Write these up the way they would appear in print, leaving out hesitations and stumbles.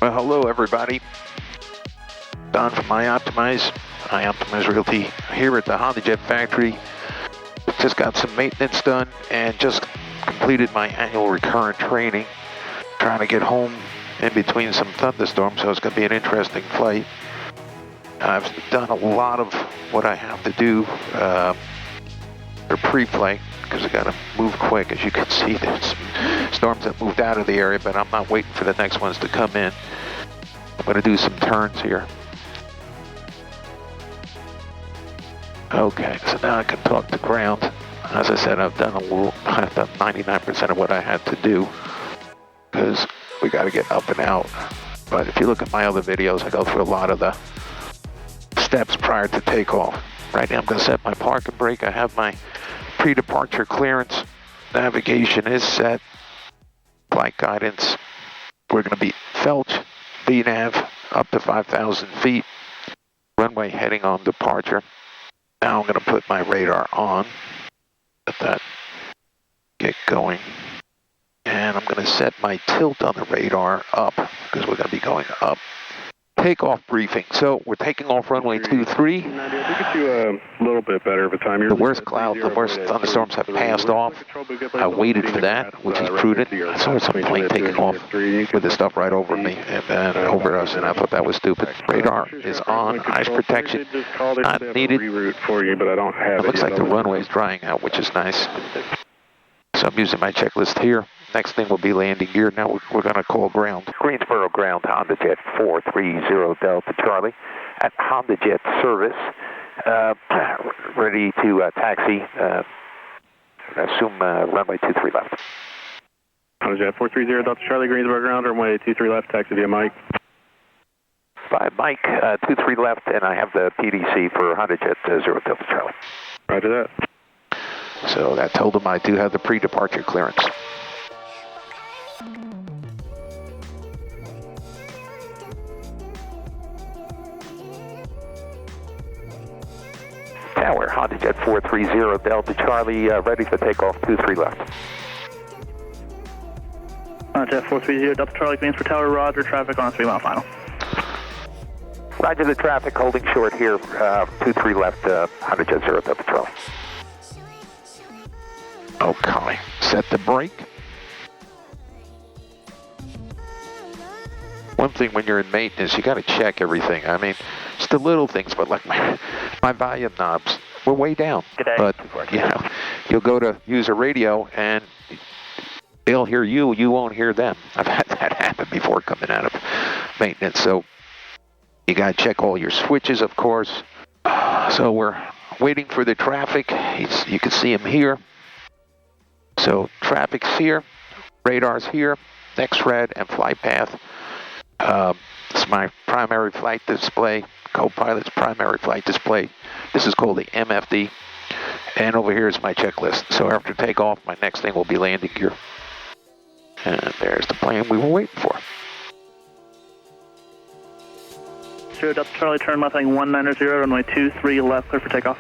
Well, hello everybody. Don from iOptimizeRealty here at the HondaJet factory. Just got some maintenance done and just completed my annual recurrent training. Trying to get home in between some thunderstorms, so it's going to be an interesting flight. I've done a lot of what I have to do for pre-flight because I got to move quick. As you can see, there's some storms that moved out of the area, but I'm not waiting for the next ones to come in. I'm going to do some turns here. Okay, so now I can talk to ground. As I said, I've done 99% of what I had to do because we got to get up and out. But if you look at my other videos, I go through a lot of the steps prior to takeoff. Right now I'm going to set my park and brake. I have my pre-departure clearance. Navigation is set. Flight guidance. We're going to be Felch, VNAV, up to 5,000 feet. Runway heading on departure. Now I'm going to put my radar on. Let that get going. And I'm going to set my tilt on the radar up because we're going to be going up. Takeoff briefing. So we're taking off runway 23. We get you a little bit better of a time. The worst cloud, the worst thunderstorms have passed off. I waited for that, which is prudent. I saw some plane taking off with the stuff right over me and over us, and I thought that was stupid. Radar is on. Ice protection not needed. It looks like the runway is drying out, which is nice. So I'm using my checklist here. Next thing will be landing gear. Now we're going to call ground. Greensboro ground, HondaJet 430 Delta Charlie at HondaJet service. Ready to taxi. Assume runway 23 left. HondaJet 430 Delta Charlie, Greensboro ground, runway 23 left, taxi via Mike. By Mike, 23 left, and I have the PDC for HondaJet 0 Delta Charlie. Roger that. So that told him I do have the pre-departure clearance. Tower, HondaJet 430 Delta Charlie, ready for takeoff, 23 left. HondaJet 430 Delta Charlie, Greensboro Tower, roger, traffic on 3 mile final. Roger the traffic, holding short here, 23 left, HondaJet 0 Delta Charlie. Okay, set the brake. One thing when you're in maintenance, you got to check everything. I mean, it's the little things, but like my volume knobs, we're way down. But, you know, you'll go to use a radio and they'll hear you, you won't hear them. I've had that happen before coming out of maintenance. So you got to check all your switches, of course. So we're waiting for the traffic. You can see him here. So traffic's here, radar's here, next red, and flight path. It's my primary flight display, co-pilot's primary flight display. This is called the MFD. And over here is my checklist. So after takeoff, my next thing will be landing gear. And there's the plane we were waiting for. Sure, Delta Charlie, turn left heading 190, runway 23 left, clear for takeoff.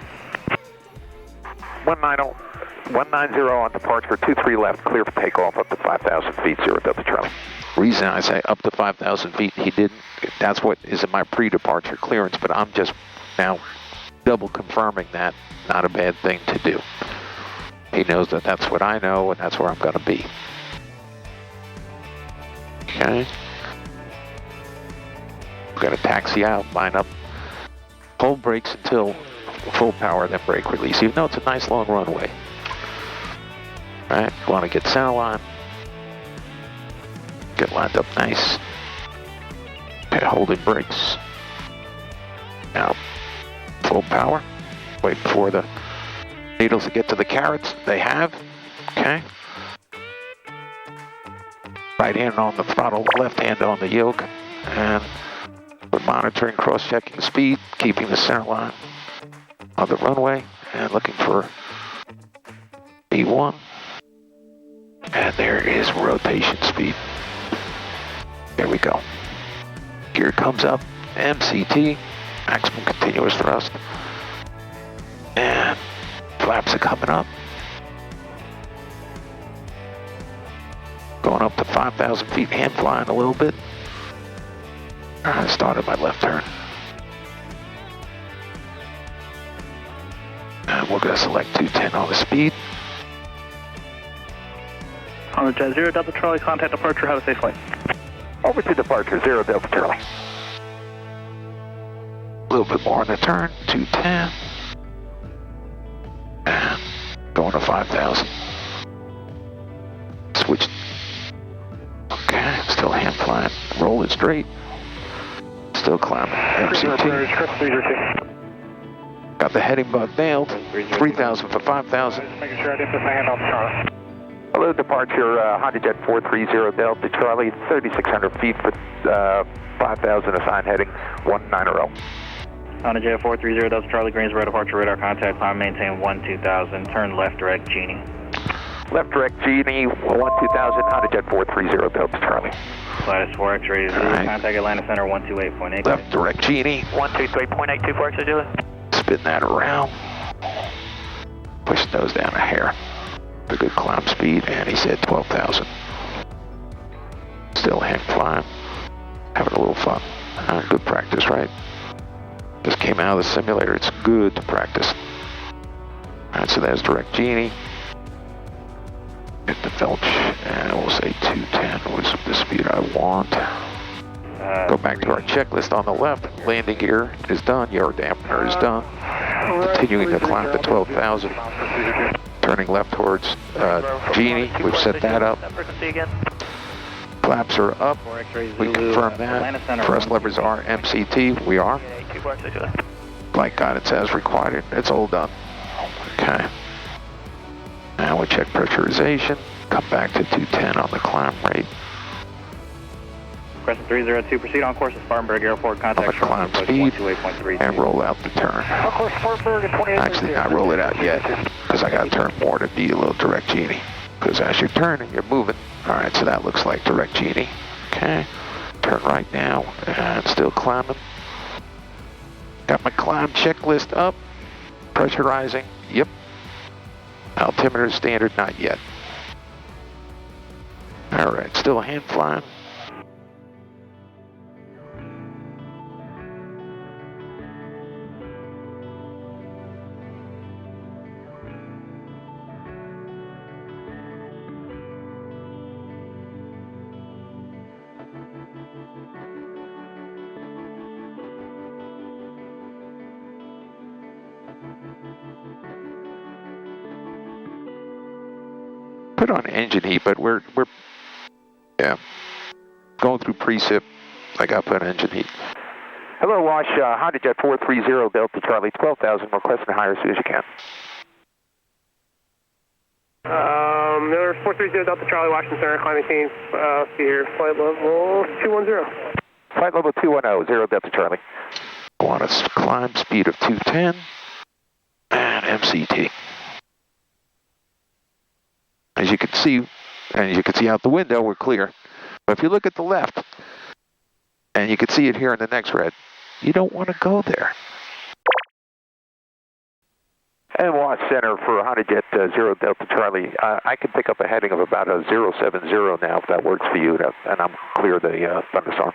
190 on departure, 23 left, clear for takeoff up to 5,000 feet, 0 Delta Charlie. Reason I say up to 5,000 feet, he didn't, that's what is in my pre-departure clearance, but I'm just now double confirming that, not a bad thing to do. He knows that that's what I know, and that's where I'm going to be. Okay. We're going to taxi out, line up, hold brakes until full power, then brake release, even though it's a nice long runway. Right, you want to get center line. Get lined up nice. Okay, holding brakes. Now, full power. Wait for the needles to get to the carrots. They have. Okay. Right hand on the throttle, left hand on the yoke. And we're monitoring, cross-checking speed, keeping the center line on the runway, and looking for B1. And there is rotation speed. There we go. Gear comes up, MCT, maximum continuous thrust. And flaps are coming up. Going up to 5,000 feet, hand flying a little bit. I started my left turn. And we're going to select 210 on the speed. HondaJet 0 Delta Charlie, contact departure, have a safe flight. Over to departure, 0 Delta Charlie. A little bit more on the turn, 210. And going to 5,000. Switch. Okay, still hand flying. Rolling straight. Still climbing. MCT. Got the heading bug nailed. 3,000 for 5,000. Making sure I didn't put my hand on the car. Hello, departure, HondaJet 430 Delta Charlie, 3,600 feet for 5,000 assigned heading 190. HondaJet 430 Delta Charlie, Greensboro, departure radar contact, climb, maintain 12000, turn left direct Genie. Left direct Genie, 12000, HondaJet 430 Delta Charlie. Lattice 4 X-ray, right. Contact Atlanta Center 128.8. Left direct Genie. 123.824 X-ray, Julie. Spin that around. Push those down a hair. A good climb speed, and he said 12,000. Still hand flying. Having a little fun. Good practice, right? Just came out of the simulator. It's good to practice. Alright, so there's direct Genie. Hit the Felch, and we'll say 210 was the speed I want. Go back to our checklist on the left. Landing gear is done. Yaw dampener is done. Continuing to climb to 12,000. Turning left towards Genie. We've set that up. Flaps are up. We confirm that. Thrust levers are MCT. We are. Flight guidance as required. It's all done. Okay. Now we check pressurization. Come back to 210 on the climb rate. Crescent 302, proceed on course at Spartanburg Airport, contact climb speed, and roll out the turn. Actually, not roll it out yet, because I got to turn more to be a little direct Genie. Because as you're turning, you're moving. Alright, so that looks like direct Genie. Okay, turn right now, and still climbing. Got my climb checklist up. Pressurizing, yep. Altimeter standard, not yet. Alright, still hand flying. Put on engine heat, but we're going through precip. I got to put on engine heat. Hello, Wash, HondaJet 430 Delta Charlie, 12,000, requesting higher as soon as you can. Miller 430 Delta Charlie, Washington Center, climbing team, see here, flight level 210. Flight level 210, 0 Delta Charlie. I want a climb speed of 210 and MCT. As you can see out the window, we're clear. But if you look at the left, and you can see it here in the next red, you don't want to go there. And Watch Center for HondaJet 0 Delta Charlie. I can pick up a heading of about a 070 now if that works for you, and I'm clear the thunderstorm.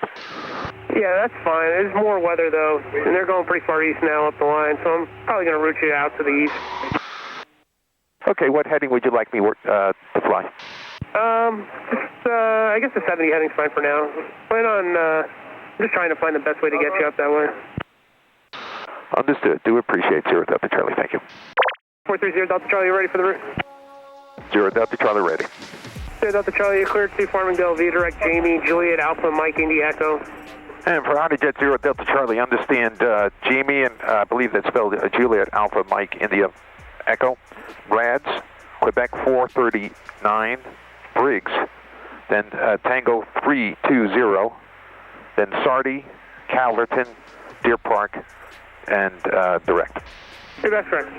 Yeah, that's fine. There's more weather though, and they're going pretty far east now up the line, so I'm probably going to route you out to the east. Okay, what heading would you like me to fly? I guess the 70 heading's fine for now. Plan on just trying to find the best way to get you up that way. Understood. Do appreciate 0 Delta Charlie. Thank you. 430 Delta Charlie, you ready for the route? 0 Delta Charlie, ready. 0 Delta Charlie, you cleared to Farmingdale, V direct Jamie, Juliet, Alpha, Mike, Indy, Echo. And for HondaJet 0 Delta Charlie, understand Jamie, and I believe that's spelled Juliet, Alpha, Mike, India, Echo. Rads, Quebec 439, Briggs, then Tango 320, then Sardi, Calverton, Deer Park, and direct. Hey, that's correct.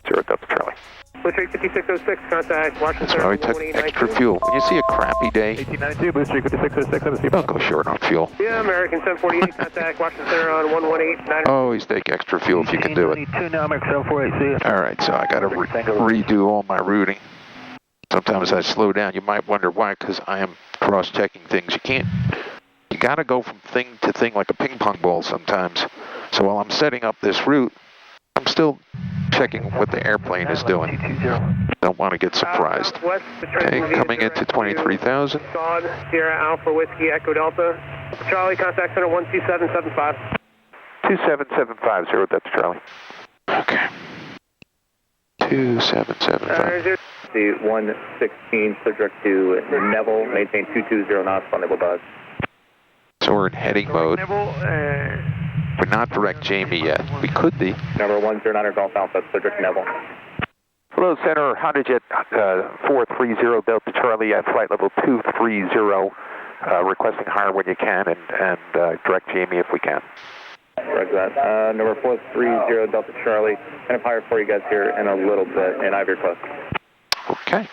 0 Delta Charlie. Boost rate 5606, contact Washington. That's why we took extra fuel. When you see a crappy day, 1892, boost rate 5606, don't go short on fuel. Yeah, American 748, contact Washington Center on 118. Always take extra fuel if you can do it. 1892 now, American 748, All right, so I got to redo all my routing. Sometimes I slow down. You might wonder why, because I am cross-checking things. You You got to go from thing to thing like a ping pong ball sometimes. So while I'm setting up this route, I'm still checking what the airplane is doing. Don't want to get surprised. Okay, coming into 23,000. Sierra Alpha Whiskey Echo Delta. Charlie, contact center 12775. 27750, that's Charlie. Okay. 2775. The 116, subject to Neville, maintain 220 knots on Neville buzz. So we're in heading mode. We're not direct Jamie yet. We could be. Number 109 Golf Alpha, subject Neville. Hello, Center, HondaJet 430 Delta Charlie at flight level 230. Requesting higher when you can and direct Jamie if we can. Roger that. Number 430 Delta Charlie, kind of higher for you guys here in a little bit, and I have your request. Okay.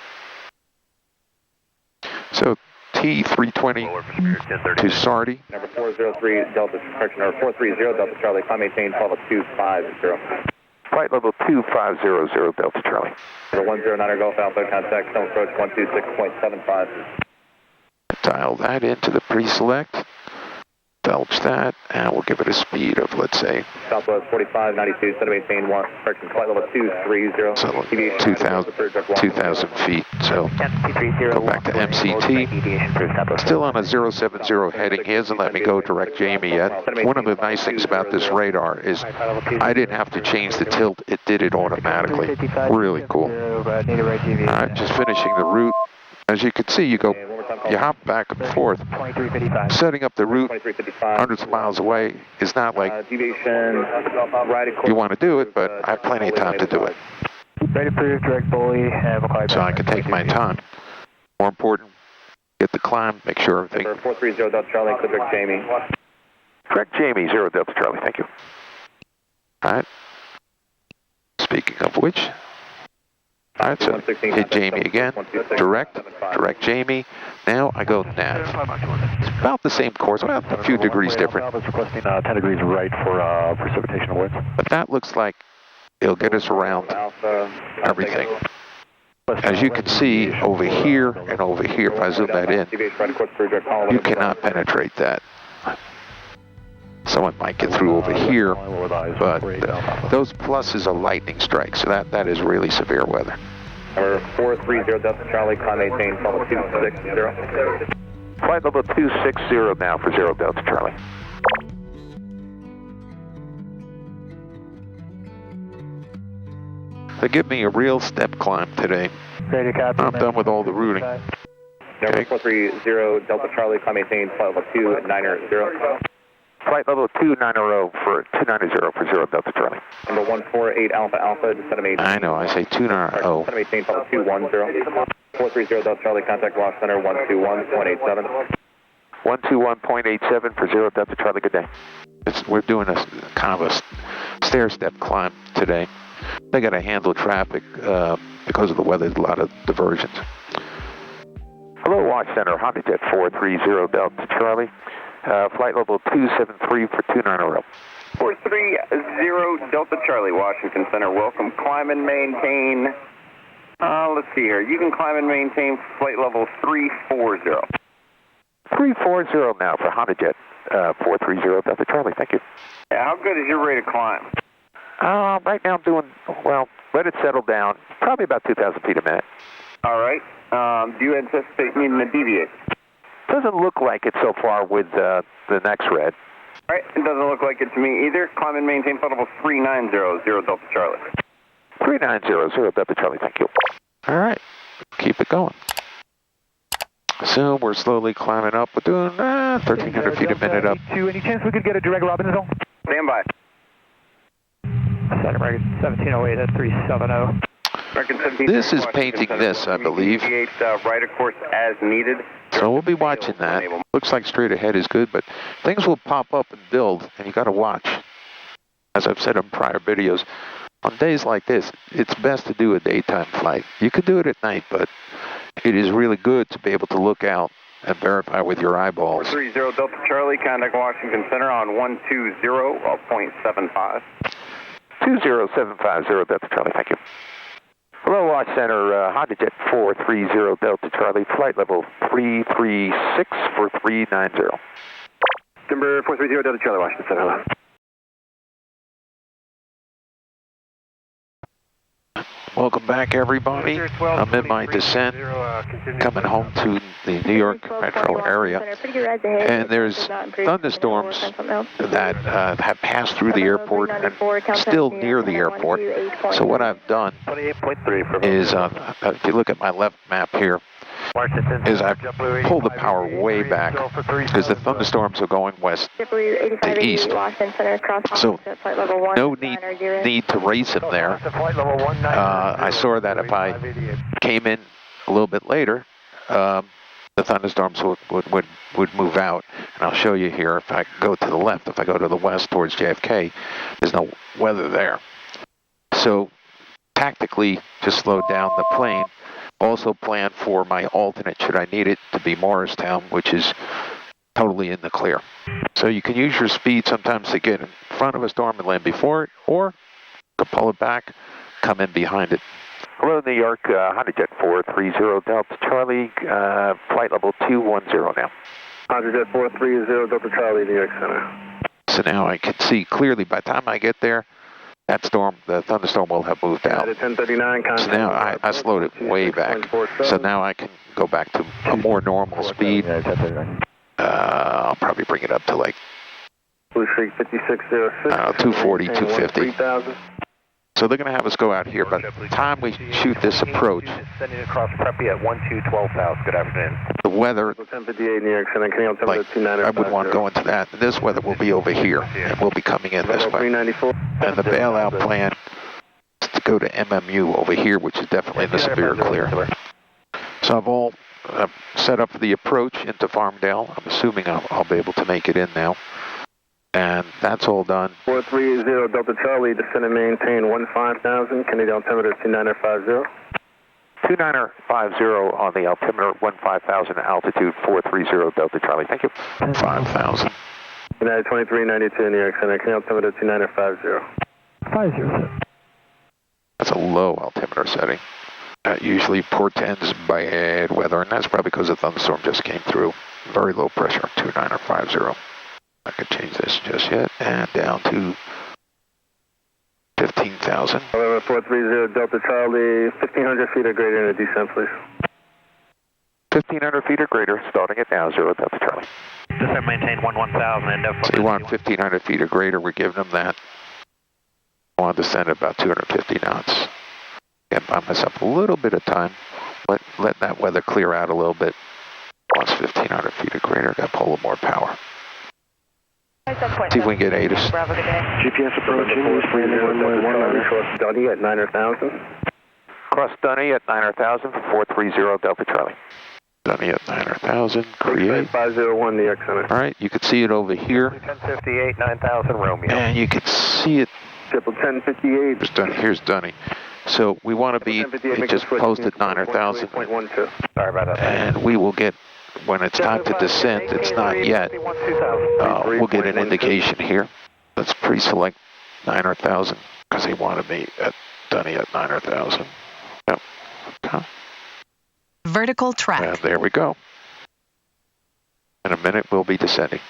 So T320 to Sardi. Number 403 Delta, correction, number 430 Delta Charlie, climb maintain 12.250. Flight level 2500 Delta Charlie. Number 109 Golf Alpha, contact stone approach 126.75. Dial that into the pre-select. Belch that, and we'll give it a speed of, let's say, Southwest 4592, set to maintain 1, correction, flight level 230. So 2,000 feet. So go back to MCT. Still on a 070 heading. He hasn't let me go direct Jamie yet. One of the nice things about this radar is I didn't have to change the tilt. It did it automatically. Really cool. All right, just finishing the route. As you can see, you hop back and forth. Setting up the route hundreds of miles away is not like you want to do it, but I have plenty of time to do it. So I can take my time. More important, get the climb, make sure everything. 430 Delta Charlie, direct Jamie. Correct Jamie, 0 Delta Charlie, thank you. All right. Speaking of which, all right, so hit Jamie again, direct Jamie. Now I go nav. It's about the same course, well, a few degrees different. Requesting 10 degrees right for precipitation winds. But that looks like it'll get us around everything. As you can see, over here and over here, if I zoom that in, you cannot penetrate that. Someone might get through over here, but those pluses are lightning strikes, so that is really severe weather. Number 430 Delta Charlie, climb maintain, level 260. Flight level 260 now for 0 Delta Charlie. They give me a real step climb today. I'm done with all the rooting. Number 430 Delta Charlie, climb maintain, flight level 290. Flight level 290 for 0 Delta Charlie. Number 148 Alpha Alpha, descend to maintain. I know, I say 290. Descend to maintain, level 210. 430 Delta Charlie, contact Lost Center 121.87. 121.87 for 0 Delta Charlie, good day. We're doing a kind of a stair-step climb today. They got to handle traffic because of the weather, a lot of diversions. Hello, Watch Center, HondaJet 430 Delta Charlie. Flight level 273 for 290. 430 Delta Charlie, Washington Center. Welcome. Climb and maintain. Let's see here. You can climb and maintain flight level 340. 340 now for HondaJet 430 Delta Charlie. Thank you. Yeah, how good is your rate of climb? Right now I'm doing, well, let it settle down. Probably about 2,000 feet a minute. All right. Do you anticipate needing to deviate? Doesn't look like it so far with the next red. All right. It doesn't look like it to me either. Climb and maintain flight level 390 Delta Charlie. 390 Delta Charlie, thank you. All right. Keep it going. So we're slowly climbing up. We're doing 1,300 feet a minute up. Any chance we could get a direct Robinson zone? Stand by. 1708 at 370. This is painting this, I believe. Right, of course, as needed. So we'll be watching that. Looks like straight ahead is good, but things will pop up and build, and you got to watch. As I've said in prior videos, on days like this, it's best to do a daytime flight. You could do it at night, but it is really good to be able to look out and verify with your eyeballs. 430 Delta Charlie, contact Washington Center on 120.75. 20750 Delta Charlie, thank you. Hello, Watch Center, HondaJet 430 Delta Charlie, flight level 336 for 390. Timber 430 Delta Charlie, Washington Center. Hello. Welcome back, everybody. I'm in my descent, coming home to the New York metro area, and there's thunderstorms that have passed through the airport and still near the airport. So what I've done is, if you look at my left map here, is I've pulled the power way back because the thunderstorms are going west to east. So no need to race them there. I saw that if I came in a little bit later, the thunderstorms would move out. And I'll show you here, if I go to the left, if I go to the west towards JFK, there's no weather there. So tactically, just slowed down the plane. Also planned for my alternate, should I need it, to be Morristown, which is totally in the clear. So you can use your speed sometimes to get in front of a storm and land before it, or you can pull it back, come in behind it. Hello, New York, HondaJet 430 Delta Charlie, flight level 210 now. HondaJet 430 Delta Charlie, New York Center. So now I can see clearly by the time I get there, that storm, the thunderstorm will have moved out. So now I slowed it way back. So now I can go back to a more normal speed. I'll probably bring it up to like 240, 250. So they're going to have us go out here. By the time we shoot this approach, Sending across Preppy at 112 South. Good afternoon. the weather, 1058 New York Center. like, I wouldn't want to go into that. This weather will be over here, and we'll be coming in this way. And the bailout plan is to go to MMU over here, which is definitely in the severe clear. So I've all set up for the approach into Farmdale. I'm assuming I'll be able to make it in now. And that's all done. 430 Delta Charlie, descend and maintain 15,000, Canadian altimeter 2950. 2950 on the altimeter, 15,000 altitude, 430 Delta Charlie. Thank you. 5,000. United 2392 New York Center, Canadian altimeter 2950. 50. That's a low altimeter setting. That usually portends bad weather, and that's probably because the thunderstorm just came through. Very low pressure, 2950. I could change this just yet, and down to 15,000. 430 Delta Charlie, 1,500 feet or greater in a descent, please. 1,500 feet or greater, starting at now, 0 Delta Charlie. Descent maintain 11,000 and So you want 1,500 feet or greater, we're giving them that. I want to descend at about 250 knots. Again, buy myself a little bit of time, but let that weather clear out a little bit. Once 1,500 feet or greater, got to pull a little more power. See if we can get ATIS. GPS approaching, cross Dunny at 9,000. Cross Dunny at 9,000 for 430 Delta Charlie. Dunny at 9,000, create. 501 New York Center. All right, you can see it over here. 1058, 9,000 Romeo. And you can see it. Triple 1058. Here's Dunny. So we want to be, it just posted 9,000. Sorry about that. And we will get, when it's time to descend, it's not yet. We'll get an indication here. Let's pre-select 9,000 because he wanted me at Dunny at 9,000. Yep. Okay. Vertical track. And there we go. In a minute, we'll be descending.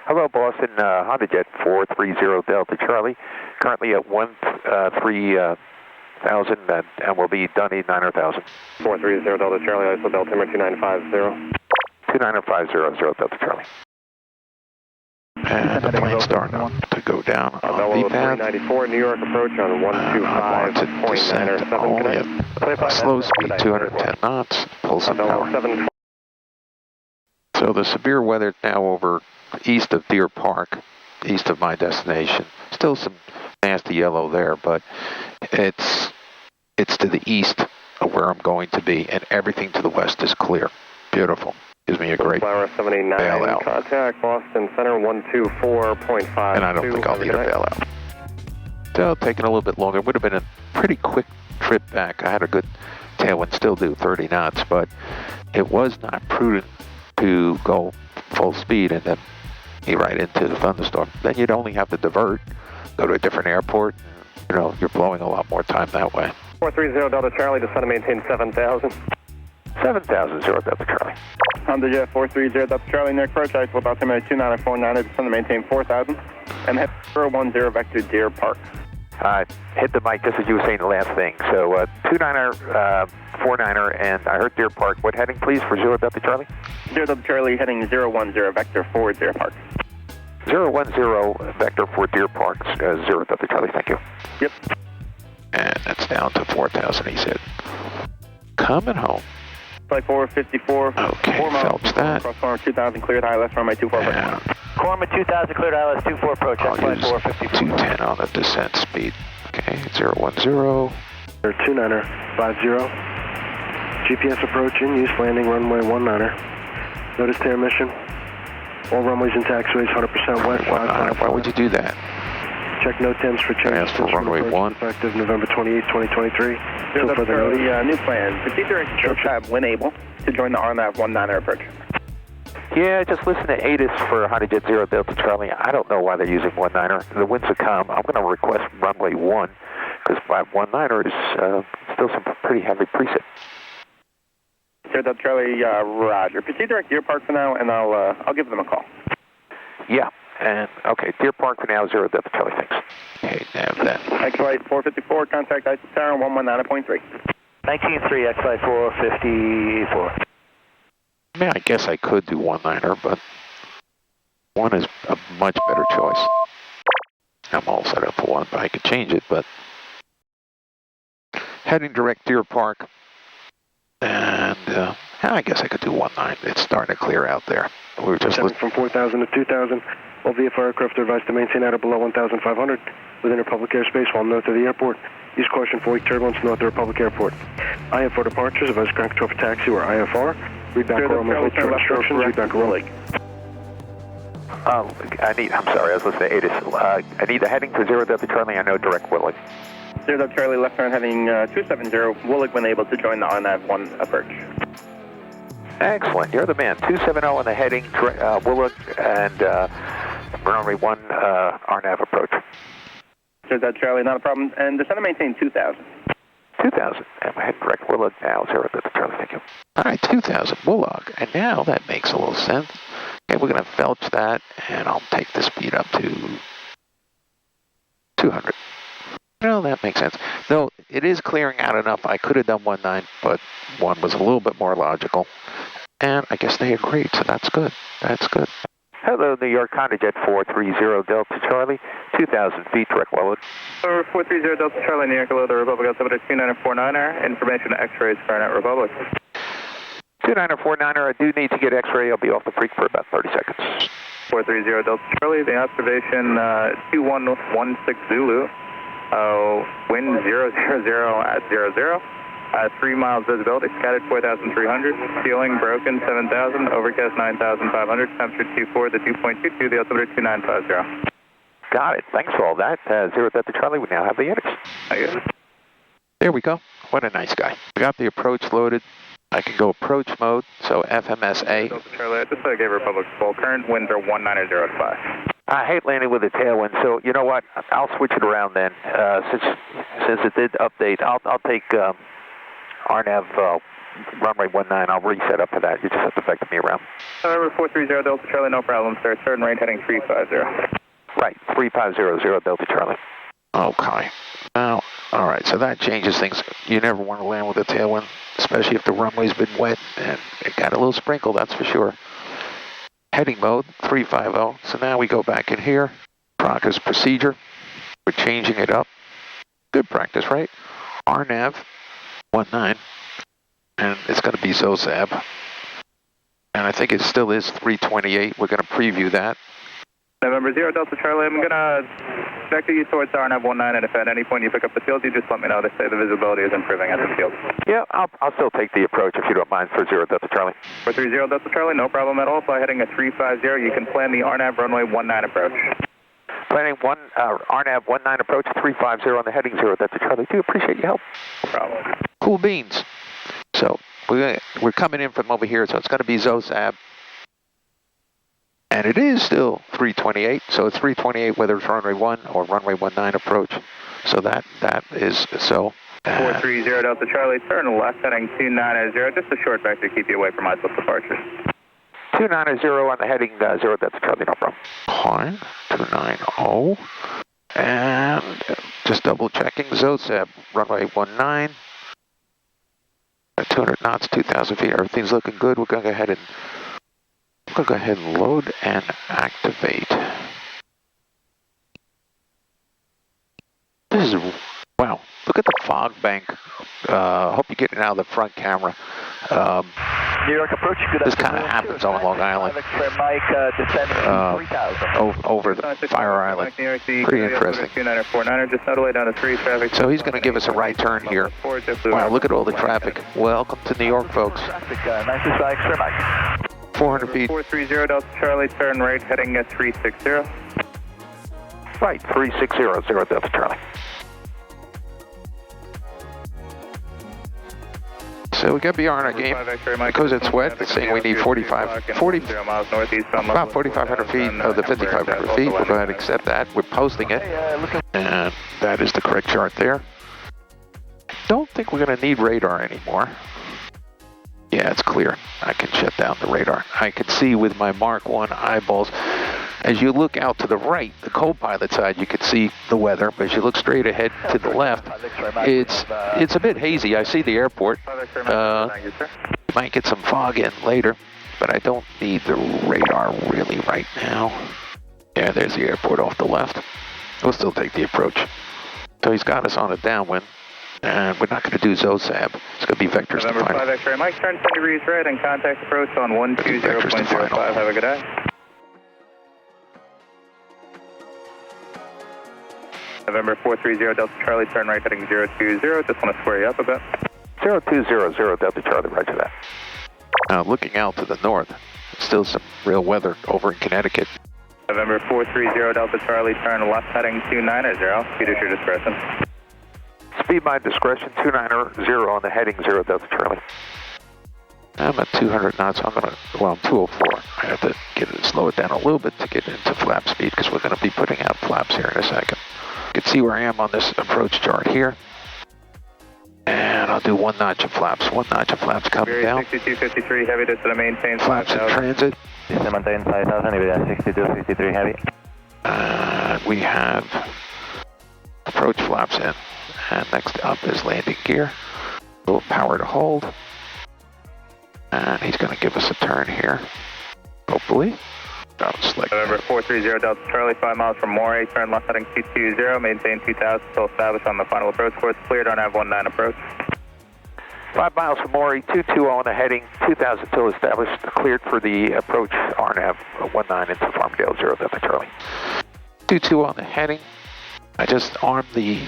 Hello, Boston, HondaJet 430 Delta Charlie. Currently at 13,000, and we'll be Dunny 9,000. 430 Delta Charlie, ISO Delta 2950. 2950, 0 Delta Charlie. And the plane's starting to go down on the path. 394 New York approach on 125.9. Only at slow speed, 210 knots. Pull some power. So the severe weather now over east of Deer Park, east of my destination. Still some nasty yellow there, but it's to the east of where I'm going to be, and everything to the west is clear. Beautiful. Gives me a great bailout. Contact Boston Center 124.5. And I don't think I'll need a bailout. So taking a little bit longer. It would have been a pretty quick trip back. I had a good tailwind, still do 30 knots, but it was not prudent to go full speed and then be right into the thunderstorm. Then you'd only have to divert, go to a different airport. You know, you're blowing a lot more time that way. 430 Delta Charlie, descend and maintain 7,000. 7,000, 0 Delta Charlie. HondaJet 430 Delta Charlie, near approach, iFlight altimeter 2949, descend to maintain 4,000, and head 010 vector Deer Park. Hit the mic just as you were saying the last thing. So 29er, 49er, and I heard Deer Park. What heading, please, for 0 Delta Charlie? 0 Delta Charlie, heading 010 vector forward Deer Park. 010 vector for Deer Park, 0 Delta Charlie, thank you. Yep. And that's down to 4,000, he said. Coming home. Flight 454. Okay, 4 miles. Phelps that. Cross corner 2000, cleared high, left runway 24. Yeah. Corma 2000, cleared ILS 24 approach, I'll flight use 454. 210 on the descent speed. Okay, 010. 29er, 50. GPS approaching, use landing runway 19er. Notice to air mission. All runways and taxiways 100% west. Why would you do that? Check no temps for changes. For runway 1. Effective November 28, 2023. So further notice. New plan. Procedure instruction when able to join the RNAV 19er approach. Yeah, just listen to ATIS for HondaJet 0 Delta Charlie. I don't know why they're using 19er. The winds will come. I'm going to request runway 1 because 19er is still some pretty heavy preset. 0 Delta Charlie, roger. Proceed direct Deer Park for now, and I'll give them a call. Yeah, and okay, Deer Park for now, 0 Delta Charlie, thanks. Okay, now that. X-Flight 454, contact ISO Tower 119.3. 193, X-Flight 454. I mean, I guess I could do 19er, but 1 is a much better choice. I'm all set up for 1, but I could change it, but heading direct Deer Park, and I guess I could do 19. It's starting to clear out there. We were just from 4,000 to 2,000. All VFR aircraft are advised to maintain at or below 1,500 within Republic airspace while north of the airport. Use caution for weak turbulence north of Republic Airport. IF for departures, advise ground control for taxi or IFR. Read back oral instructions, read back oral. I'm sorry, I was listening to ATIS. I need the heading for 0 Delta Charlie, I know direct Willig. 0 Delta Charlie, left turn heading 270, Willig when able to join the RNAV 1 approach. Excellent, you're the man. 270 on the heading, Willig, and runway 1 RNAV approach. 0 Delta Charlie, not a problem, and descend to maintain 2,000. 2,000, and we're heading direct Willig now, 0 Delta Charlie, thank you. All right, 2,000 Willig, and now that makes a little sense. Okay, we're going to felch that, and I'll take the speed up to 200. Well, that makes sense. Though it is clearing out enough, I could have done 19, but 1 was a little bit more logical. And I guess they agreed, so that's good. That's good. Hello, New York, HondaJet 430 Delta Charlie, 2,000 feet, direct Willig. 430 Delta Charlie, New York, hello, the Republic, altimeter 2949er, information to X-rays, Fahrenheit Republic. 2949er, I do need to get X-ray. I'll be off the freak for about 30 seconds. 430 Delta Charlie, the observation 2116 Zulu, wind 000 at 00, 3 miles visibility, scattered 4,300, ceiling broken 7,000, overcast 9,500, temperature 24, the 2.22, the altimeter 2950. Got it. Thanks for all that. 0 Delta Charlie, we now have the ATIS. There we go. What a nice guy. We got the approach loaded. I can go approach mode, so FMSA. Delta Charlie, I just gave Republic full current, winds are 190.5. I hate landing with a tailwind, so you know what? I'll switch it around then. Since it did update, I'll take RNAV runway 19. I'll reset up for that. You just have to vector me around. However, 430 Delta Charlie, no problem, sir. Turn right heading 350. Right, 3500 Delta Charlie. Okay. Now, all right, so that changes things. You never want to land with a tailwind, especially if the runway's been wet and it got a little sprinkle, that's for sure. Heading mode, 350. So now we go back in here. Practice procedure. We're changing it up. Good practice, right? RNAV 19. And it's going to be ZOSAB. And I think it still is 328. We're going to preview that. November 0 Delta Charlie, I'm going to vector you towards RNAV 19, and if at any point you pick up the field, you just let me know. They say the visibility is improving at the field. Yeah, I'll still take the approach if you don't mind for 0 Delta Charlie. 430 Delta Charlie, no problem at all. Fly heading at 350, you can plan the RNAV runway 19 approach. Planning RNAV 19 approach 350 on the heading 0 Delta Charlie. Do appreciate your help. No problem. Cool beans. So we're coming in from over here, so it's going to be ZOSAB. And it is still 328, so it's 328 whether it's runway 1 or runway 19 approach. So that is so. 430 Delta Charlie, turn left heading 290, just a short vector to keep you away from ISO departure. 290 on the heading 0 Delta Charlie, no problem. Fine, 290. And just double checking ZOSAB, runway 19. At 200 knots, 2,000 feet, everything's looking good. We're going to go ahead and load and activate. This is, wow, look at the fog bank. Hope you're getting out of the front camera. New York approach, good this kind of happens on Long Island. Over the Fire Island. Pretty interesting. So he's going to give us a right turn here. Wow, look at all the traffic. Welcome to New York, folks. 400 feet. 430 Delta Charlie, turn right, heading at 360. Right, 360, 0 Delta Charlie. So we got BR in our game. Because it's wet, it's saying we need about 4,500 feet of the 5,500 feet. We'll go ahead and accept that. We're posting it. And that is the correct chart there. Don't think we're going to need radar anymore. Yeah, it's clear. I can shut down the radar. I can see with my Mark 1 eyeballs. As you look out to the right, the co-pilot side, you can see the weather. But as you look straight ahead to the left, it's a bit hazy. I see the airport. Might get some fog in later, but I don't need the radar really right now. Yeah, there's the airport off the left. We'll still take the approach. So he's got us on a downwind. And we're not going to do ZOSAB. It's going to be vectors to final. 5 X-ray, Mike, turn 10 degrees right and contact approach on 120.05. Have a good day. November 430 Delta Charlie, turn right heading 020. Just want to square you up a bit. 0200 Delta Charlie, roger that. Now looking out to the north, still some real weather over in Connecticut. November 430 Delta Charlie, turn left heading 290. Speed at your discretion. Speed my discretion, 290 on the heading 0 Delta Charlie. I'm at 200 knots, I'm 204. I have to slow it down a little bit to get into flap speed because we're going to be putting out flaps here in a second. You can see where I am on this approach chart here. And I'll do 1 notch of flaps. 1 notch of flaps coming down. 6253 heavy, just to maintain flaps in transit. Maintain 5,000, 6253 heavy. We have approach flaps in. And next up is landing gear. A little power to hold. And he's going to give us a turn here. Hopefully. November 430 Delta Charlie, 5 miles from Morey. Turn left heading 220. Maintain 2,000 till established on the final approach course. Cleared on Av 19 approach. 5 miles from Morey, 220 on the heading, 2,000 till established. Cleared for the approach RNAV 19 into Farmdale 0 Delta Charlie. 22 on the heading. I just armed the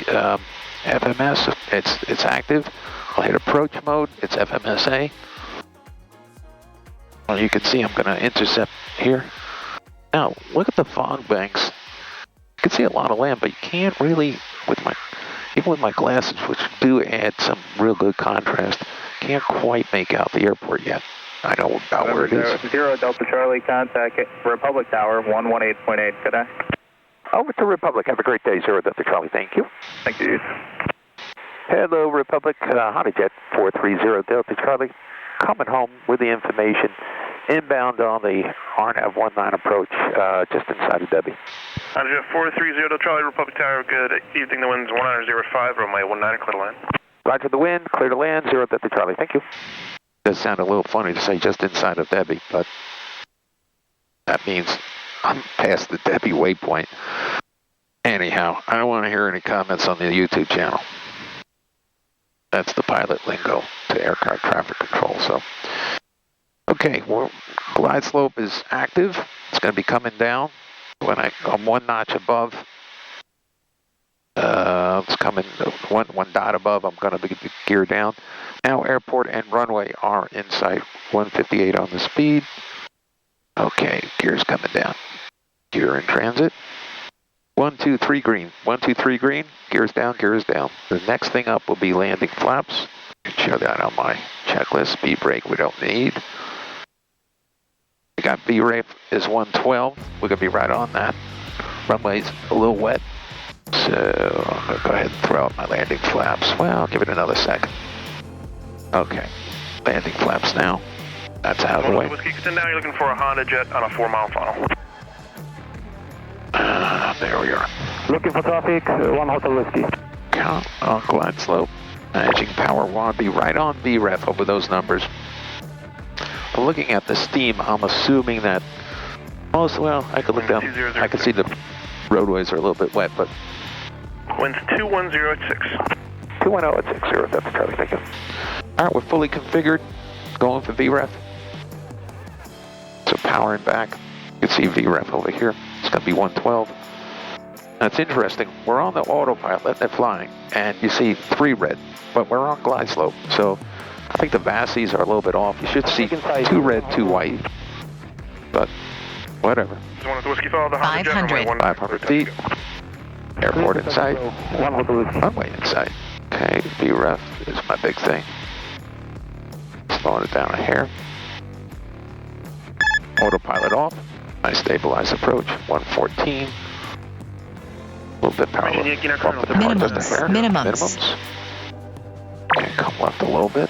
FMS. It's active. I'll hit approach mode. It's FMSA. Well, you can see I'm going to intercept here. Now, look at the fog banks. You can see a lot of land, but you can't really, even with my glasses, which do add some real good contrast, can't quite make out the airport yet. I know about where it is. 0 Delta Charlie, contact Republic Tower, 118.8. Good day. Over to Republic. Have a great day, 0 Delta Charlie. Thank you. Thank you. Hello, Republic. HondaJet 430 Delta Charlie. Coming home with the information. Inbound on the RNAV 19 approach, just inside of Debbie. HondaJet 430 Delta Charlie, Republic Tower. Good evening. The wind's 1905. Runway 19, clear to land. Roger the wind. Clear to land. 0 Delta Charlie. Thank you. Does sound a little funny to say just inside of Debbie, but that means I'm past the Debbie waypoint. Anyhow, I don't want to hear any comments on the YouTube channel. That's the pilot lingo to aircraft traffic control. So, okay, well, glide slope is active. It's going to be coming down. When I'm 1 notch above, it's coming one dot above. I'm going to be geared down. Now, airport and runway are in sight. 158 on the speed. Okay, gear's coming down. Gear in transit. 1, 2, 3 green. 1, 2, 3 green. Gears down, gears down. The next thing up will be landing flaps. I can show that on my checklist. Speed brake we don't need. We got B-rate is 112. We're going to be right on that. Runway's a little wet. So I'm going to go ahead and throw out my landing flaps. Well, I'll give it another second. Okay. Landing flaps now. That's out of the way. Whiskey, now you're looking for a HondaJet on a 4-mile funnel. There we are. Looking for traffic, 1 Hotel Whiskey. Count on glide slope. Managing power want to be right on VREF over those numbers. But looking at the steam, I'm assuming that most, well, I could look down. I can see the roadways are a little bit wet, but. Winds 210 at 6. 210 at 60, that's Charlie, thank you. All right, we're fully configured, going for VREF. So powering back, you can see VREF over here. It's going to be 112. That's interesting. We're on the autopilot, letting it flying, and you see 3 red, but we're on glide slope. So I think the VASIs are a little bit off. You should see 2 red, 2 white, but whatever. 500. 500 feet. Airport in sight. Runway in sight. Okay, VREF is my big thing. Slowing it down a hair. Autopilot off. I stabilize approach. 114. A little bit power. Minimums. Okay, come left a little bit.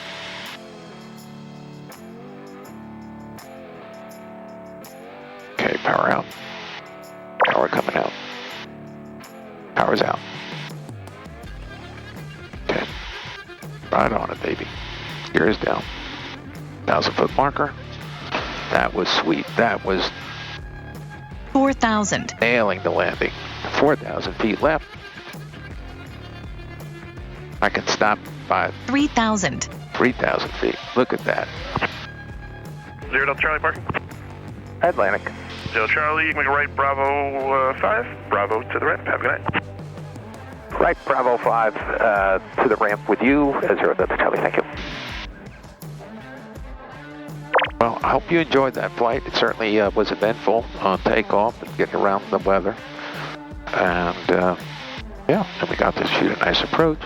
Okay, power out. Power coming out. Power's out. Okay. Right on it, baby. Gear is down. 1,000-foot marker. That was sweet. That was 4,000. nailing the landing. 4,000 feet left. I can stop by 3,000. 3,000 feet. Look at that. 0 Delta Charlie parking. Atlantic. 0 Charlie, you can make a right Bravo 5. Bravo to the right. Have a good night. Right, Bravo 5 to the ramp with you. 0 Delta Charlie, thank you. Well, I hope you enjoyed that flight. It certainly was eventful on takeoff and getting around the weather. And yeah, and we got to shoot a nice approach.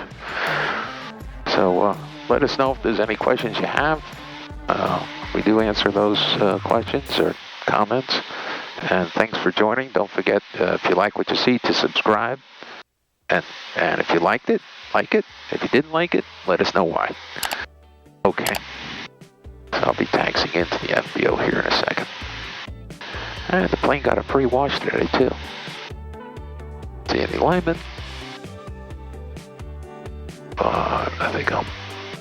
So let us know if there's any questions you have. We do answer those questions or comments. And thanks for joining. Don't forget, if you like what you see, to subscribe. And if you liked it, like it. If you didn't like it, let us know why. Okay. So I'll be taxiing into the FBO here in a second. And the plane got a free wash today, too. See any linemen? I think I'll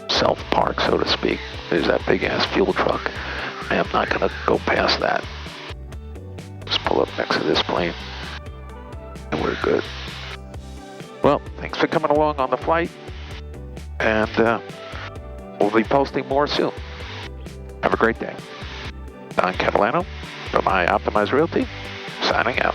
self-park, so to speak. There's that big-ass fuel truck. I'm not going to go past that. Just pull up next to this plane. And we're good. Well, thanks for coming along on the flight. And we'll be posting more soon. Have a great day. Don Catalano from iOptimizeRealty, signing out.